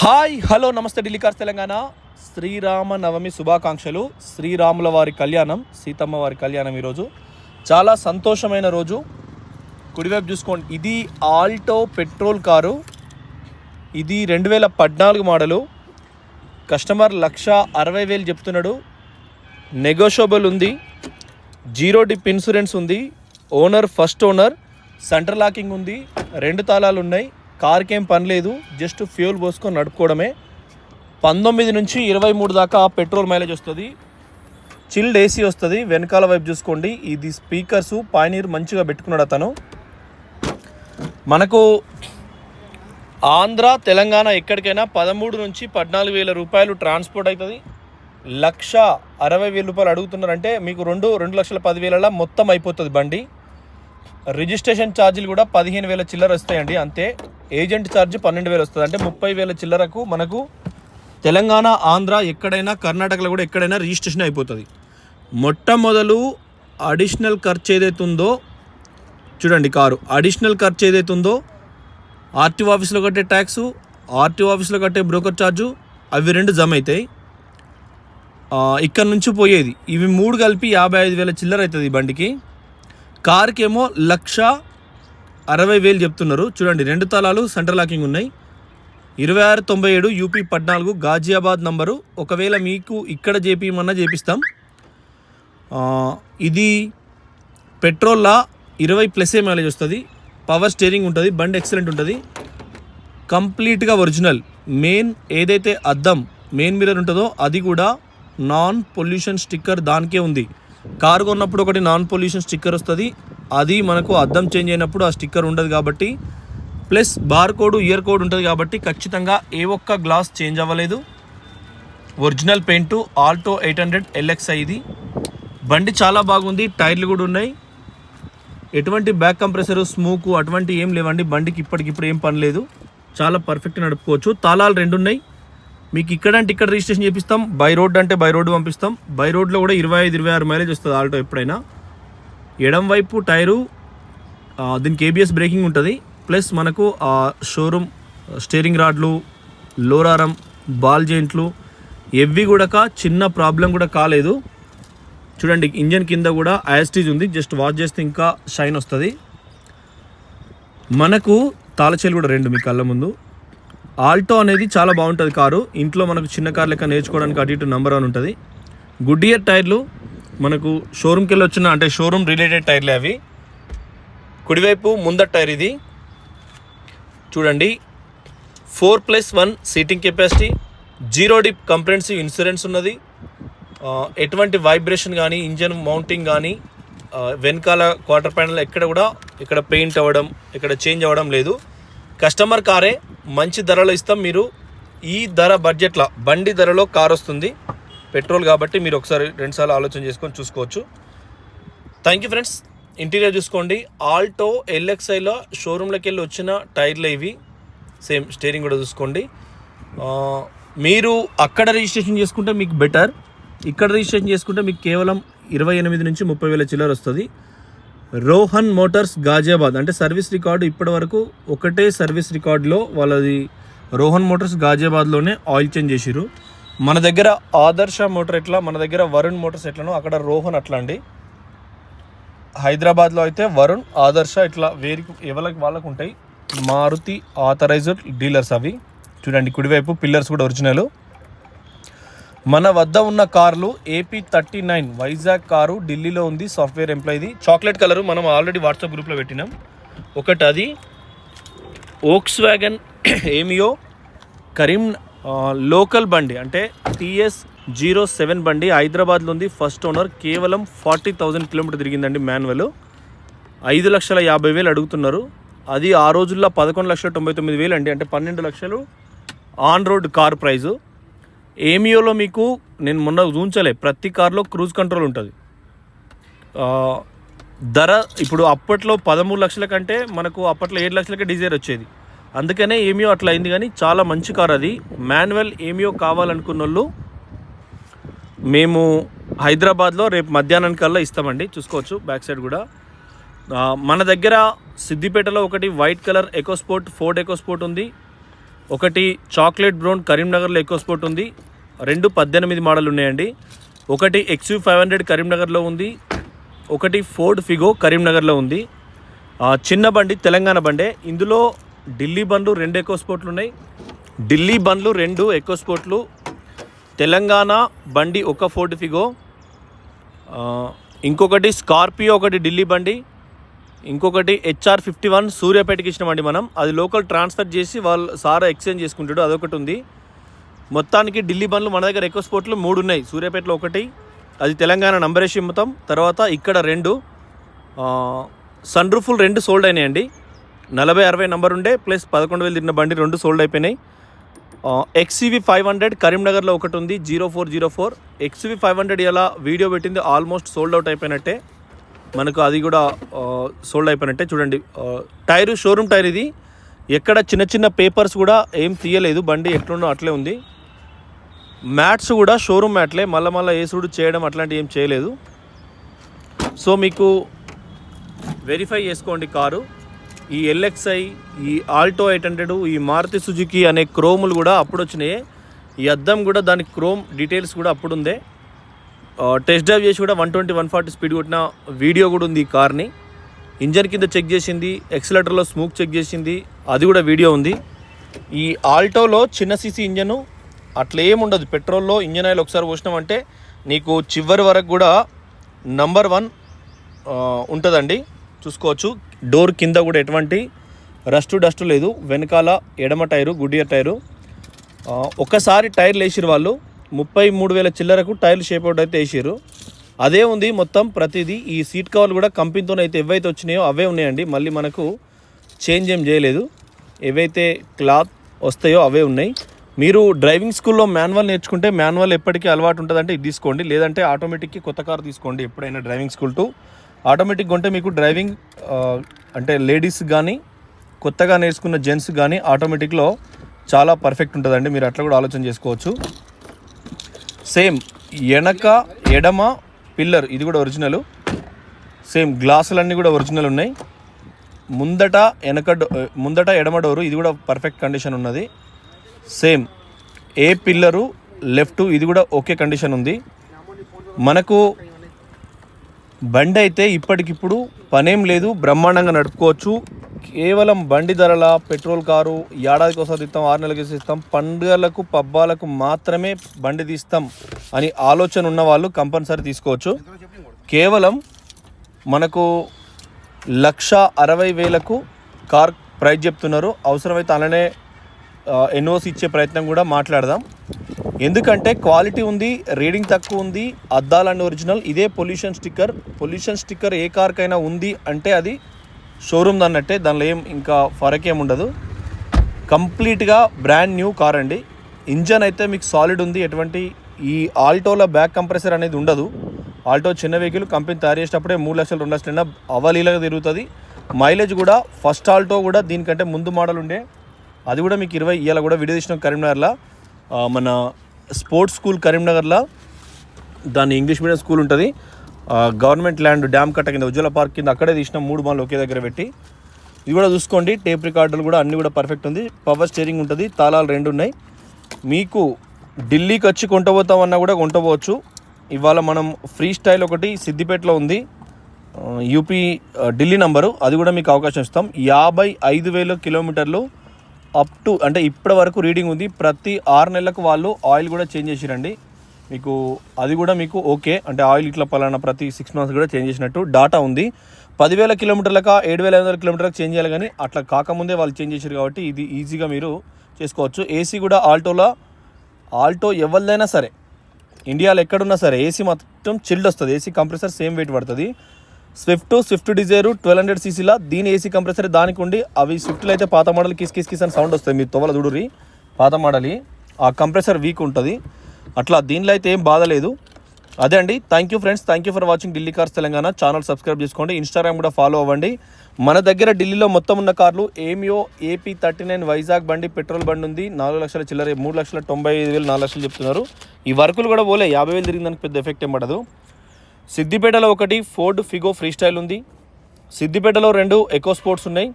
Hi hello నమస్తే Delhi cars Telangana. Srirama Navami శుభాకాంక్షలు. శ్రీరాముల వారి కళ్యాణం, సీతమ్మ వారి కళ్యాణం ఈరోజు చాలా సంతోషమైన రోజు. కుడివైపు చూసుకోండి, ఇది ఆల్టో పెట్రోల్ కారు. ఇది 2014 మోడలు. కస్టమర్ 1,60,000 చెప్తున్నాడు. నెగోషియబుల్ ఉంది. 0 డిప్ ఇన్సూరెన్స్ ఉంది. Owner first owner. Centre locking ఉంది. 2 తాళాలు ఉన్నాయి. కార్కి ఏం పని లేదు, జస్ట్ ఫ్యూల్ పోసుకొని నడుపుకోవడమే. 19 నుంచి 23 దాకా పెట్రోల్ మైలేజ్ వస్తుంది. చిల్డ్ ఏసీ వస్తుంది. వెనకాల వైపు చూసుకోండి, ఇది స్పీకర్సు పాయనీర్ మంచిగా పెట్టుకున్నాడు అతను. మనకు ఆంధ్ర తెలంగాణ ఎక్కడికైనా 13 నుంచి 14,000 రూపాయలు ట్రాన్స్పోర్ట్ అవుతుంది. 1,60,000 రూపాయలు అడుగుతున్నారంటే మీకు 2,10,000 మొత్తం అయిపోతుంది బండి. రిజిస్ట్రేషన్ ఛార్జీలు కూడా 15,000 చిల్లర వస్తాయండి అంతే. ఏజెంట్ ఛార్జ్ 12,000 వస్తుంది. అంటే 30,000 చిల్లరకు మనకు తెలంగాణ, ఆంధ్ర ఎక్కడైనా, కర్ణాటకలో కూడా ఎక్కడైనా రిజిస్ట్రేషన్ అయిపోతుంది. మొట్టమొదలు అడిషనల్ ఖర్చు ఏదైతుందో చూడండి, కారు అడిషనల్ ఖర్చు ఏదైతుందో ఆర్టీఓ ఆఫీస్లో కట్టే ట్యాక్సు, ఆర్టీఓ ఆఫీస్లో కట్టే బ్రోకర్ ఛార్జు, అవి 2 జమ అవుతాయి. ఇక్కడ నుంచి పోయేది ఇవి 3 కలిపి 55,000 చిల్లర అవుతుంది ఈ బండికి. కార్కి ఏమో 1,60,000 చెప్తున్నారు. చూడండి, 2 తాళాలు, సెంటర్ లాకింగ్ ఉన్నాయి. 2697 యూపీ 14 గాజియాబాద్ నంబరు. ఒకవేళ మీకు ఇక్కడ చేపిమన్నా చేపిస్తాం. ఇది పెట్రోల్లా 20+ మైలేజ్ వస్తుంది. పవర్ స్టీరింగ్ ఉంటుంది. బండి ఎక్సలెంట్ ఉంటుంది. కంప్లీట్గా ఒరిజినల్. ఏదైతే అద్దం మెయిన్ మిర్రర్ ఉంటుందో అది కూడా నాన్ పొల్యూషన్ స్టిక్కర్ దానికే ఉంది. కారు కొన్నప్పుడు ఒకటి నాన్ పొల్యూషన్ స్టిక్కర్ వస్తుంది. అది మనకు అద్దం చేంజ్ అయినప్పుడు ఆ స్టిక్కర్ ఉండదు కాబట్టి, plus bar code, year code ఉంటుంది కాబట్టి ఖచ్చితంగా ఏ ఒక్క గ్లాస్ చేంజ్ అవ్వలేదు. Original paint Alto 800 LXi. ఇది బండి చాలా బాగుంది. టైర్లు కూడా ఉన్నాయి. ఎటువంటి బ్యాక్ కంప్రెసరు, స్మూకు అటువంటి ఏం లేవండి బండికి. ఇప్పటికిప్పుడు ఏం పని లేదు. చాలా పర్ఫెక్ట్ నడుపుకోవచ్చు. తాళాలు 2 ఉన్నాయి. మీకు ఇక్కడ అంటే ఇక్కడ రిజిస్ట్రేషన్ చేపిస్తాం. బై రోడ్ అంటే బై రోడ్డు పంపిస్తాం. బై రోడ్లో కూడా 25-26 మైలేజ్ వస్తుంది ఆల్టో ఎప్పుడైనా. ఎడం వైపు టైరు, దీనికి ABS బ్రేకింగ్ ఉంటుంది. ప్లస్ మనకు షోరూమ్ స్టీరింగ్ రాడ్లు, లోరారం, బాల్ జాయింట్లు ఎవ్వి కూడా చిన్న ప్రాబ్లం కూడా కాలేదు. చూడండి, ఇంజన్ కింద కూడా యాస్టీజ్ ఉంది. జస్ట్ వాష్ చేస్తే ఇంకా షైన్ వస్తుంది. మనకు తాళచేలు కూడా 2 మీ కళ్ళ ముందు. ఆల్టో అనేది చాలా బాగుంటుంది కారు. ఇంట్లో మనకు చిన్న కార్ లెక్క నేర్చుకోవడానికి అటు ఇటు నెంబర్ 1 ఉంటుంది. గుడ్డియర్ టైర్లు మనకు షోరూమ్కి వెళ్ళి వచ్చిన, అంటే షోరూమ్ రిలేటెడ్ టైర్లే అవి. కుడివైపు ముందర టైర్ ఇది చూడండి. 4+1 సీటింగ్ కెపాసిటీ. 0 డిప్ కంప్రెహెన్సివ్ ఇన్సూరెన్స్ ఉన్నది. ఎటువంటి వైబ్రేషన్ కానీ, ఇంజన్ మౌంటింగ్ కానీ, వెనకాల క్వార్టర్ ప్యానల్ ఇక్కడ పెయింట్ అవ్వడం, ఇక్కడ చేంజ్ అవ్వడం లేదు. కస్టమర్ కారే, మంచి ధరలో ఇస్తాం. మీరు ఈ ధర బడ్జెట్లో బండి ధరలో కార్ వస్తుంది. పెట్రోల్ కాబట్టి మీరు ఒకసారి 2 సార్లు ఆలోచన చేసుకొని చూసుకోవచ్చు. Thank you friends. ఇంటీరియర్ చూసుకోండి. ఆల్టో LXiలో షోరూమ్లోకి వెళ్ళి వచ్చిన టైర్లు ఇవి. సేమ్ స్టీరింగ్ కూడా చూసుకోండి. మీరు అక్కడ రిజిస్ట్రేషన్ చేసుకుంటే మీకు బెటర్. ఇక్కడ రిజిస్ట్రేషన్ చేసుకుంటే మీకు కేవలం 28 నుంచి 30,000 చిల్లర వస్తుంది. రోహన్ మోటార్స్ గాజియాబాద్, అంటే సర్వీస్ రికార్డు ఇప్పటి వరకు ఒకటే సర్వీస్ రికార్డులో వాళ్ళది. రోహన్ మోటార్స్ గాజియాబాద్లోనే ఆయిల్ చేంజ్ చేసిరు. మన దగ్గర ఆదర్శ మోటార్ ఎట్లా, మన దగ్గర వరుణ్ మోటార్స్ ఎట్లనో అక్కడ రోహన్ అట్లా అండి. హైదరాబాద్లో అయితే వరుణ్, ఆదర్శ ఇట్లా ఎవరికి వాళ్ళకు ఉంటాయి. మారుతి ఆథరైజ్డ్ డీలర్స్ అవి. చూడండి, కుడివైపు పిల్లర్స్ కూడా ఒరిజినల్. మన వద్ద ఉన్న కార్లు AP39 వైజాగ్ కారు, ఢిల్లీలో ఉంది. సాఫ్ట్వేర్ ఎంప్లాయీది. చాక్లెట్ కలరు మనం ఆల్రెడీ వాట్సాప్ గ్రూప్లో పెట్టినాం. ఒకటి అది. వోక్స్వ్యాగన్ ఏమియో లోకల్ బండి, అంటే TS07 బండి. హైదరాబాద్లో ఉంది. First owner. కేవలం 40,000 కిలోమీటర్ తిరిగిందండి మాన్యువల్. 5,50,000 అడుగుతున్నారు. అది ఆ రోజుల్లో 11,99,000 అండి. అంటే 12 లక్షలు ఆన్ రోడ్ కార్ ప్రైజు. ఏమియోలో మీకు నేను మొన్న చూంచలే, ప్రతి కార్లో క్రూజ్ కంట్రోల్ ఉంటుంది. ధర ఇప్పుడు అప్పట్లో 13 లక్షల కంటే మనకు అప్పట్లో 7 లక్షలకే డిజైర్ వచ్చేది. అందుకనే ఏమియో అట్లా అయింది. కానీ చాలా మంచి కార్ అది. మాన్యువల్ ఏమియో కావాలనుకున్న వాళ్ళు మేము హైదరాబాద్లో రేపు మధ్యాహ్నం కల్లా ఇస్తామండి. చూసుకోవచ్చు బ్యాక్ సైడ్ కూడా. మన దగ్గర సిద్దిపేటలో ఒకటి white colour EcoSport, Ford EcoSport ఉంది. ఒకటి చాక్లెట్ బ్రౌన్ కరీంనగర్లో ఎక్కువ స్పోర్ట్ ఉంది, 2018 మోడల్ ఉన్నాయండి. ఒకటి XU500 కరీంనగర్లో ఉంది, ఒకటి ఫోర్డ్ ఫిగో కరీంనగర్లో ఉంది. చిన్న బండి తెలంగాణ బండే. ఇందులో ఢిల్లీ బండ్లు 2 ఎక్కువ స్పోర్ట్లు ఉన్నాయి. ఢిల్లీ బండ్లు 2 ఎక్కువ స్పోర్ట్లు, తెలంగాణ బండి ఒక ఫోర్డ్ ఫిగో, ఇంకొకటి స్కార్పియో ఒకటి ఢిల్లీ బండి, ఇంకొకటి HR51 సూర్యాపేటకి ఇచ్చినామండి మనం. అది లోకల్ ట్రాన్స్ఫర్ చేసి వాళ్ళు సారా ఎక్స్చేంజ్ చేసుకుంటాడు, అదొకటి ఉంది. మొత్తానికి ఢిల్లీ బండ్లు మన దగ్గర ఎక్కువ స్పోర్ట్లు 3 ఉన్నాయి. సూర్యాపేటలో ఒకటి, అది తెలంగాణ నంబరేసి మొత్తం. తర్వాత ఇక్కడ 2 సన్ రూఫులు 2 సోల్డ్ అయినాయండి. 40-60 నంబర్ ఉండే ప్లస్ 11,000 తిరిగిన బండి 2 సోల్డ్ అయిపోయినాయి. XUV500 కరీంనగర్లో ఒకటి ఉంది, 0404. XUV500 ఇలా వీడియో పెట్టింది ఆల్మోస్ట్ సోల్డ్ అవుట్ అయిపోయినట్టే, మనకు అది కూడా సోల్డ్ అయిపోయినట్టే. చూడండి టైరు షోరూమ్ టైర్ ఇది, ఎక్కడ చిన్న చిన్న పేపర్స్ కూడా ఏం తీయలేదు, బండి ఎట్లుండో అట్లే ఉంది. మ్యాట్స్ కూడా షోరూమ్ మ్యాట్లే, మళ్ళీ ఏసుడు చేయడం అట్లాంటివి ఏం చేయలేదు. సో మీకు వెరిఫై చేసుకోండి కారు. ఈ LXi, ఈ ఆల్టో 800, ఈ మారుతి సుజుకి అనే క్రోములు కూడా అప్పుడు వచ్చినాయి. ఈ అద్దం కూడా దాని క్రోమ్ డీటెయిల్స్ కూడా అప్పుడు ఉందే. టెస్ట్ డ్రైవ్ చేసి కూడా 120-140 స్పీడ్ కొట్టిన వీడియో కూడా ఉంది ఈ కార్ని. ఇంజన్ కింద చెక్ చేసింది, ఎక్సిలేటర్లో స్మోక్ చెక్ చేసింది, అది కూడా వీడియో ఉంది. ఈ ఆల్టోలో చిన్న సీసీ ఇంజను అట్లా ఏముండదు. పెట్రోల్లో ఇంజన్ ఆయిల్ ఒకసారి పోసినామంటే నీకు చివరి వరకు కూడా నంబర్ 1 ఉంటుందండి. చూసుకోవచ్చు డోర్ కింద కూడా ఎటువంటి డస్ట్ లేదు. వెనకాల ఎడమ టైరు గుడ్డియర్ టైరు. ఒకసారి టైర్లు వేసిరు వాళ్ళు 33,000 చిల్లరకు టైర్లు షేప్ అవుట్ అయితే వేసారు. అదే ఉంది మొత్తం ప్రతిదీ. ఈ సీట్ కవర్లు కూడా కంపెనీతో అయితే ఏవైతే వచ్చినాయో అవే ఉన్నాయండి, మళ్ళీ మనకు చేంజ్ ఏం చేయలేదు. ఏవైతే క్లాత్ వస్తాయో అవే ఉన్నాయి. మీరు డ్రైవింగ్ స్కూల్లో మాన్యువల్ నేర్చుకుంటే మాన్యువల్ ఎప్పటికీ అలవాటు ఉంటుందంటే ఇది తీసుకోండి, లేదంటే ఆటోమేటిక్కి కొత్త కారు తీసుకోండి. ఎప్పుడైనా డ్రైవింగ్ స్కూల్ టు ఆటోమేటిక్ కొంటే మీకు డ్రైవింగ్ అంటే లేడీస్ కానీ కొత్తగా నేర్చుకున్న జెంట్స్ కానీ ఆటోమేటిక్లో చాలా పర్ఫెక్ట్ ఉంటుందండి. మీరు అట్లా కూడా ఆలోచన చేసుకోవచ్చు. సేమ్ వెనక ఎడమ పిల్లర్ ఇది కూడా ఒరిజినల్, సేమ్ గ్లాసులన్నీ కూడా ఒరిజినల్ ఉన్నాయి. ముందట ఎడమ డోరు ఇది కూడా పర్ఫెక్ట్ కండిషన్ ఉన్నది. సేమ్ ఏ పిల్లరు లెఫ్ట్ ఇది కూడా ఓకే కండిషన్ ఉంది. మనకు బండి అయితే ఇప్పటికిప్పుడు పనేం లేదు, బ్రహ్మాండంగా నడుపుకోవచ్చు. కేవలం బండి ధరల పెట్రోల్ కారు ఏడాదికి ఒకసారి తీస్తాం, 6 నెలలకి తీస్తాం, పండుగలకు పబ్బాలకు మాత్రమే బండి తీస్తాం అని ఆలోచన ఉన్న వాళ్ళు కంపల్సరీ తీసుకోవచ్చు. కేవలం మనకు 1,60,000కు కార్ ప్రైస్ చెప్తున్నారు. అవసరమైతే అలానే NOC ఇచ్చే ప్రయత్నం కూడా మాట్లాడదాం. ఎందుకంటే క్వాలిటీ ఉంది, రీడింగ్ తక్కువ ఉంది, అద్దాలన్నీ ఒరిజినల్. ఇదే పొల్యూషన్ స్టిక్కర్ ఏ కార్కైనా ఉంది అంటే అది షోరూమ్ అన్నట్టే, దానిలో ఏం ఇంకా ఫరక్ ఏం ఉండదు. కంప్లీట్గా బ్రాండ్ న్యూ కార్ అండి. ఇంజన్ అయితే మీకు సాలిడ్ ఉంది. ఎటువంటి ఈ ఆల్టోలో బ్యాక్ కంప్రెసర్ అనేది ఉండదు. ఆల్టో చిన్న వెహికల్ కంపెనీ తయారు చేసేటప్పుడే 3 లక్షలు 2 లక్షలు అవలీలగా తిరుగుతుంది. మైలేజ్ కూడా ఫస్ట్ ఆల్టో కూడా దీనికంటే ముందు మోడల్ ఉండే, అది కూడా మీకు 20 ఇవాళ కూడా వీడియో తీసిన కరీంనగర్లో మన స్పోర్ట్స్ స్కూల్ కరీంనగర్లో దాని ఇంగ్లీష్ మీడియం స్కూల్ ఉంటుంది. గవర్నమెంట్ ల్యాండ్ డ్యామ్ కట్ట కింద ఉజ్వల పార్క్ కింద అక్కడే తీసిన 3 బండ్లు ఒకే దగ్గర పెట్టి. ఇది కూడా చూసుకోండి, టేప్ రికార్డులు కూడా అన్నీ కూడా పర్ఫెక్ట్ ఉంది. పవర్ స్టీరింగ్ ఉంటుంది, తాళాలు 2 ఉన్నాయి. మీకు ఢిల్లీకి వచ్చి కొంటపోతామన్నా కూడా కొంటపోవచ్చు. ఇవాళ మనం ఫ్రీ స్టైల్ ఒకటి సిద్దిపేటలో ఉంది, యూపీ ఢిల్లీ నంబరు, అది కూడా మీకు అవకాశం ఇస్తాం. 55,000 కిలోమీటర్లు అప్ టు అంటే ఇప్పటి వరకు రీడింగ్ ఉంది. ప్రతి 6 నెలలకు వాళ్ళు ఆయిల్ కూడా చేంజ్ చేసిరండి. మీకు అది కూడా మీకు ఓకే అంటే ఆయిల్ ఇట్లా పలానా ప్రతి 6 మంత్స్ కూడా చేంజ్ చేసినట్టు డాటా ఉంది. 10,000 కిలోమీటర్లకా 7,500 కిలోమీటర్లకు చేంజ్ చేయాలి, కానీ అట్లా కాకముందే వాళ్ళు చేంజ్ చేశారు కాబట్టి ఇది ఈజీగా మీరు చేసుకోవచ్చు. ఏసీ కూడా ఆల్టో ఎవరిదైనా సరే ఇండియాలో ఎక్కడున్నా సరే ఏసీ మొత్తం చిల్డ్ వస్తుంది. ఏసీ కంప్రెసర్ సేమ్ వెయిట్ పడుతుంది. స్విఫ్ట్ డిజైర్ 1200 సీసీలా దీని ఏసీ కంప్రెసర్ దానికి ఉండి, అవి స్విఫ్ట్లో అయితే పాత మోడల్ కిస్ అని సౌండ్ వస్తుంది. మీరు తొవల చూడుర్రి, పాత మోడల్ ఆ కంప్రెసర్ వీక్ ఉంటుంది. అట్లా దీనిలో అయితే ఏం బాధ లేదు. అదే అండి. Thank you friends, thank you for watching Delhi cars Telangana. Channel subscribe చేసుకోండి, ఇన్స్టాగ్రామ్ కూడా ఫాలో అవ్వండి. మన దగ్గర ఢిల్లీలో మొత్తం ఉన్న కార్లు ఏమియో AP39 వైజాగ్ బండి పెట్రోల్ బండి ఉంది, 4 లక్షల చిల్లర, 3,95,000 4 లక్షలు చెప్తున్నారు. ఈ వర్కులు కూడా పోలే, 50,000 తిరిగిందానికి పెద్ద ఎఫెక్ట్ ఏం పడదు. సిద్దిపేటలో ఒకటి ఫోర్డ్ ఫిగో ఫ్రీ స్టైల్ ఉంది. సిద్దిపేటలో 2 ఎకో స్పోర్ట్స్ ఉన్నాయి.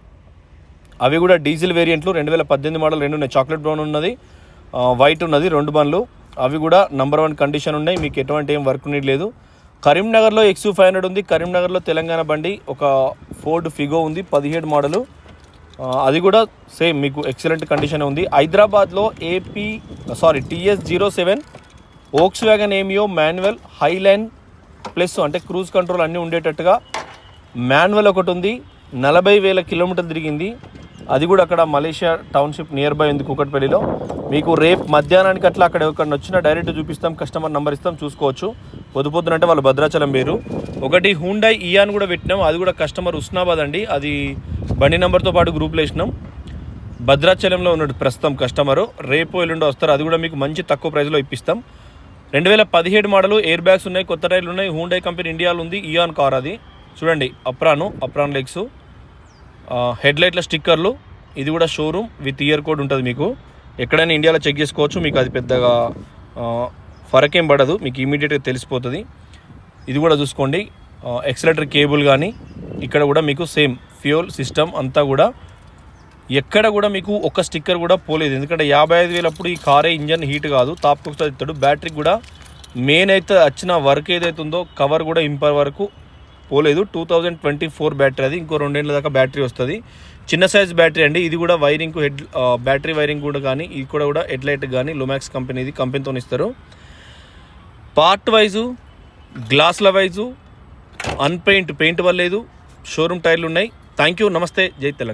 అవి కూడా డీజిల్ వేరియంట్లు 2018 మోడల్ 2 ఉన్నాయి. చాక్లెట్ బ్రౌన్ ఉన్నది, వైట్ ఉన్నది, 2 బండ్లు. అవి కూడా నంబర్ 1 కండిషన్ ఉన్నాయి, మీకు ఎటువంటి ఏం వర్క్ నీడ్ లేదు. కరీంనగర్లో XU500 ఉంది. కరీంనగర్లో తెలంగాణ బండి ఒక ఫోర్డ్ ఫిగో ఉంది 17 మోడలు, అది కూడా సేమ్ మీకు ఎక్సలెంట్ కండిషన్ ఉంది. హైదరాబాద్లో TS07 Volkswagen Ameo manual Highline plus అంటే క్రూజ్ కంట్రోల్ అన్నీ ఉండేటట్టుగా మాన్యువల్ ఒకటి ఉంది. 40,000 కిలోమీటర్లు తిరిగింది. అది కూడా అక్కడ మలేషియా టౌన్షిప్ నియర్ బై ఉంది కూకట్పల్లిలో. మీకు రేపు మధ్యాహ్నానికి అట్లా అక్కడ ఎవరికన్నా వచ్చినా డైరెక్ట్ చూపిస్తాం, కస్టమర్ నెంబర్ ఇస్తాం, చూసుకోవచ్చు. పొద్దునంటే వాళ్ళు భద్రాచలం పేరు. ఒకటి హుండై ఇయాన్ కూడా పెట్టినాం, అది కూడా కస్టమర్ ఉస్నాబాద్ అండి. అది బండి నెంబర్తో పాటు గ్రూప్లో వేసినాం. భద్రాచలంలో ఉన్నాడు ప్రస్తుతం కస్టమరు, రేపు ఎల్లుండి వస్తారు. అది కూడా మీకు మంచి తక్కువ ప్రైస్లో ఇప్పిస్తాం. 2017 మోడలు, ఎయిర్ బ్యాగ్స్ ఉన్నాయి, కొత్త టైర్లు ఉన్నాయి. హుండై కంపెనీ ఇండియాలో ఉంది, ఇయాన్ కార్ అది చూడండి. అప్రాన్ లెగ్స్, హెడ్లైట్ల స్టిక్కర్లు. ఇది కూడా షోరూమ్ విత్ ఇయర్ కోడ్ ఉంటుంది. మీకు ఎక్కడైనా ఇండియాలో చెక్ చేసుకోవచ్చు, మీకు అది పెద్దగా ఫరకేం పడదు, మీకు ఇమీడియట్గా తెలిసిపోతుంది. ఇది కూడా చూసుకోండి. ఎక్సలేటర్ కేబుల్ కానీ ఇక్కడ కూడా మీకు సేమ్ ఫ్యూయల్ సిస్టమ్ అంతా కూడా ఎక్కడ కూడా మీకు ఒక స్టిక్కర్ కూడా పోలేదు. ఎందుకంటే 55,000 అప్పుడు ఈ కారే ఇంజన్ హీట్ కాదు, తాపుకొస్తుంది ఇస్తాడు. బ్యాటరీ కూడా మెయిన్ అయితే వచ్చిన వర్క్ ఏదైతే ఉందో కవర్ కూడా ఇంపర్ వరకు పోలేదు. 2024 బ్యాటరీ, అది ఇంకో 2 ఏళ్ళ దాకా బ్యాటరీ వస్తుంది. చిన్న సైజ్ బ్యాటరీ అండి. ఇది కూడా వైరింగ్ బ్యాటరీ వైరింగ్ కూడా కానీ ఇది కూడా హెడ్ లైట్ కానీ లోమాక్స్ కంపెనీది, కంపెనీతో ఇస్తారు. పార్ట్ వైజు, గ్లాస్ల వైజు, పెయింట్ వల్లేదు, షోరూమ్ టైర్లు ఉన్నాయి. థ్యాంక్ యూ, నమస్తే, జై తెలంగాణ.